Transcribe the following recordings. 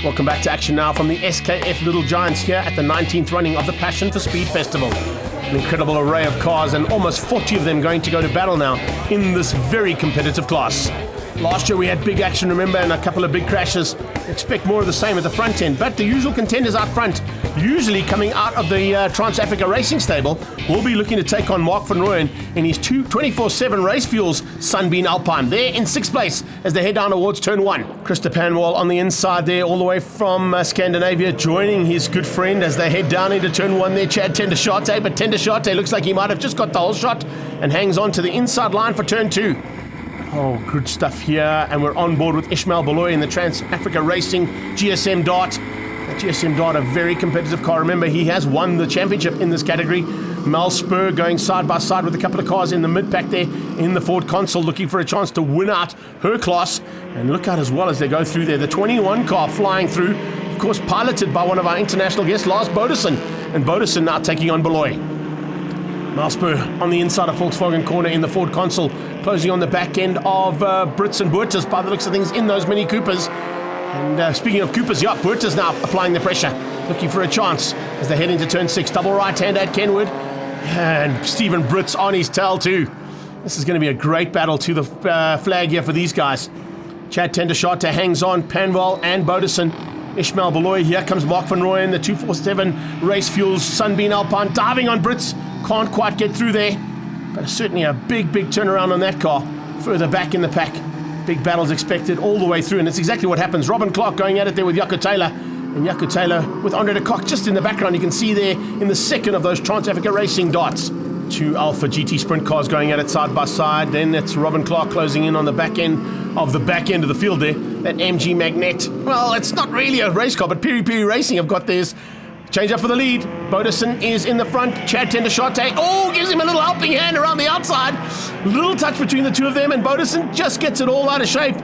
Welcome back to action now from the SKF Little Giants here at the 19th running of the Passion for Speed Festival. An incredible array of cars and almost 40 of them going to go to battle now in this very competitive class. Last year we had big action, remember, and a couple of big crashes. Expect more of the same at the front end, but the usual contenders out front, usually coming out of the Trans-Africa Racing stable, will be looking to take on Mark van Rooyen in his 24/7 Race Fuels Sunbeam Alpine. They're in 6th place as they head down towards turn 1. Christa Panwall on the inside there, all the way from Scandinavia, joining his good friend as they head down into turn 1 there, Chad Tendershate, but Tendershate looks like he might have just got the whole shot and hangs on to the inside line for turn 2. Oh, good stuff here, and we're on board with Ishmael Baloy in the Trans-Africa Racing GSM Dart. The GSM Dart, a very competitive car. Remember, he has won the championship in this category. Mel Spur going side by side with a couple of cars in the mid-pack there in the Ford Consul, looking for a chance to win out her class. And look out as well as they go through there. The 21 car flying through, of course, piloted by one of our international guests, Lars Bodesen. And Bodesen now taking on Baloy. Malspur on the inside of Volkswagen corner in the Ford Consul, closing on the back end of Brits and Buertas by the looks of things in those Mini Coopers. And speaking of Coopers, yeah, Buertas now applying the pressure, looking for a chance as they head into turn 6. Double right hand at Kenwood, and Stephen Brits on his tail too. This is going to be a great battle to the flag here for these guys. Chad Tendershate hangs on, Panwall and Bodesen. Ishmael Baloy, here comes Mark van Rooyen, the 247 Race Fuels Sunbeam Alpine, diving on Brits. Can't quite get through there, but certainly a big turnaround on that car. Further back in the pack, big battles expected all the way through, and it's exactly what happens. Robin Clark going at it there with Jaco Taylor, and Jaco Taylor with Andre de Kock just in the background. You can see there in the second of those Trans-Africa Racing Darts. 2 Alpha GT Sprint cars going at it side by side. Then it's Robin Clark closing in on the back end of the field there. That MG Magnet. Well, it's not really a race car, but Piri Piri Racing have got theirs. Change up for the lead. Bodesen is in the front. Chad Tendershate, gives him a little helping hand around the outside. Little touch between the two of them, and Bodesen just gets it all out of shape.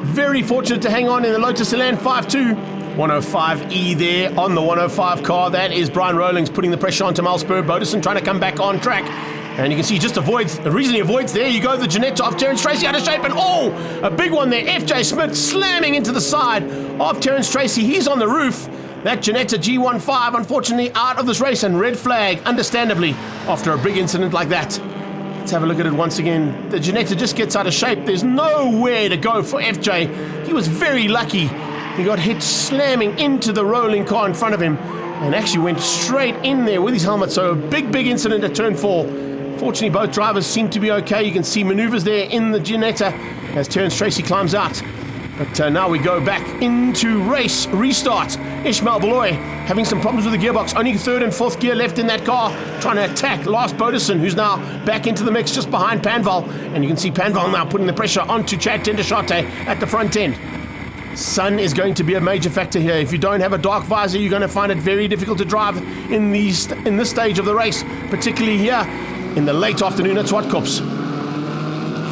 Very fortunate to hang on in the Lotus Elan 5.2. 105E there on the 105 car. That is Brian Rowlings putting the pressure onto Malspur. Bodesen trying to come back on track. And you can see he just avoids, the reason he avoids, there you go, the Jeanette of Terence Tracy out of shape, and a big one there. FJ Smith slamming into the side of Terence Tracy. He's on the roof. That Janetta G15, unfortunately, out of this race, and red flag, understandably, after a big incident like that. Let's have a look at it once again. The Janetta just gets out of shape. There's nowhere to go for FJ. He was very lucky. He got hit slamming into the rolling car in front of him and actually went straight in there with his helmet. So a big incident at turn 4. Fortunately, both drivers seem to be okay. You can see maneuvers there in the Janetta as Terence Tracy climbs out. But now we go back into race restart. Ishmael Baloy having some problems with the gearbox. Only 3rd and 4th gear left in that car. Trying to attack Lars Bodesen, who's now back into the mix just behind Panval. And you can see Panval now putting the pressure onto Chad Tendershate at the front end. Sun is going to be a major factor here. If you don't have a dark visor, you're going to find it very difficult to drive in this stage of the race, particularly here in the late afternoon at Zwartkops.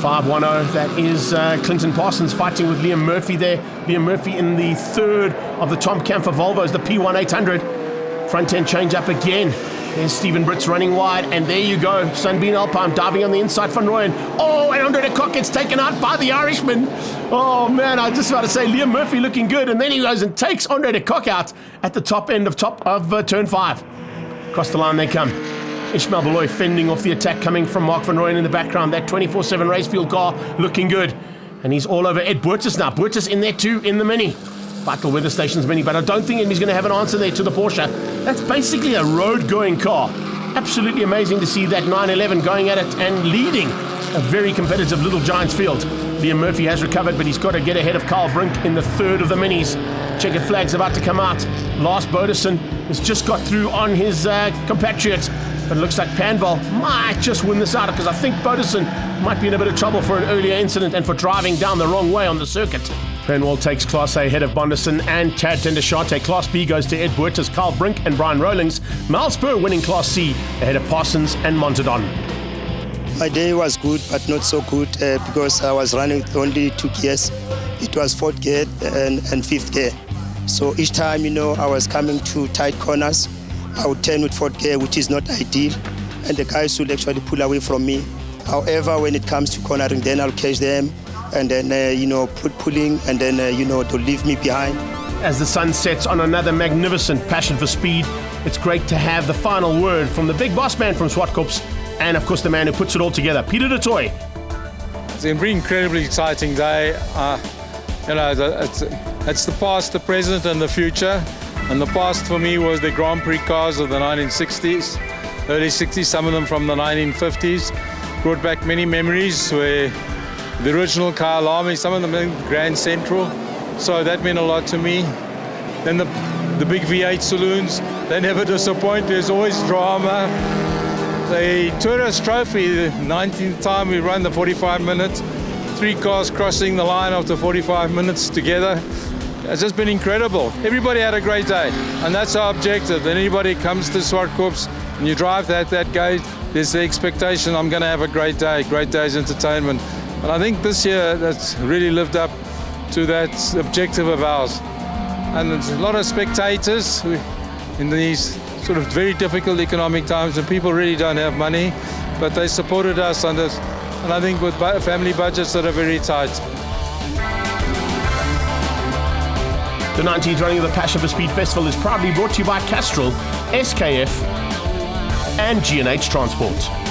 510, that is Clinton Parsons fighting with Liam Murphy there. Liam Murphy in the 3rd of the Tom Camphor Volvos, the P1800. Front end change up again. There's Stephen Brits running wide, and there you go. Sunbeam Alpine diving on the inside from Rooyen. And Andre de Kock gets taken out by the Irishman. Oh man, I was just about to say Liam Murphy looking good, and then he goes and takes Andre de Kock out at the top end of turn 5. Across the line they come. Ishmael Baloy fending off the attack coming from Mark van Rooyen in the background. That 24/7 race fuel car looking good. And he's all over Ed Buertas now. Buertas in there too in the Mini. Vital Weather Station's Mini, but I don't think he's going to have an answer there to the Porsche. That's basically a road-going car. Absolutely amazing to see that 911 going at it and leading a very competitive Little Giants field. Liam Murphy has recovered, but he's got to get ahead of Carl Brink in the 3rd of the Minis. Checkered flag's about to come out. Lars Bodesen has just got through on his compatriot. But it looks like Panval might just win this out, because I think Bodesen might be in a bit of trouble for an earlier incident and for driving down the wrong way on the circuit. Panval takes Class A ahead of Bondison and Chad Tendershate. Class B goes to Ed Buertas, Carl Brink and Brian Rowlings. Malspur winning Class C ahead of Parsons and Montadon. My day was good, but not so good because I was running with only 2 gears. It was 4th gear and 5th gear. So each time, I was coming to tight corners, I would turn with 4th gear, which is not ideal, and the guys would actually pull away from me. However, when it comes to cornering, then I'll catch them, and then, pulling, and then, they'll leave me behind. As the sun sets on another magnificent passion for speed, it's great to have the final word from the big boss man from Swartkorps, and of course the man who puts it all together, Peter de Tooy. It's going to be an incredibly exciting day. It's the past, the present, and the future. And the past for me was the Grand Prix cars of the 1960s, early 60s, some of them from the 1950s. Brought back many memories where the original car alarm, some of them in Grand Central. So that meant a lot to me. Then the big V8 saloons, they never disappoint. There's always drama. The Tourist Trophy, the 19th time we run the 45 minutes, 3 cars crossing the line after 45 minutes together. It's just been incredible. Everybody had a great day, and that's our objective. When anybody comes to Swartkorps and you drive that gate, there's the expectation I'm going to have a great day's entertainment. And I think this year that's really lived up to that objective of ours. And there's a lot of spectators in these sort of very difficult economic times, and people really don't have money, but they supported us on this, and I think with family budgets that are very tight. The 19th running of the Passion for Speed Festival is proudly brought to you by Castrol, SKF and G&H Transport.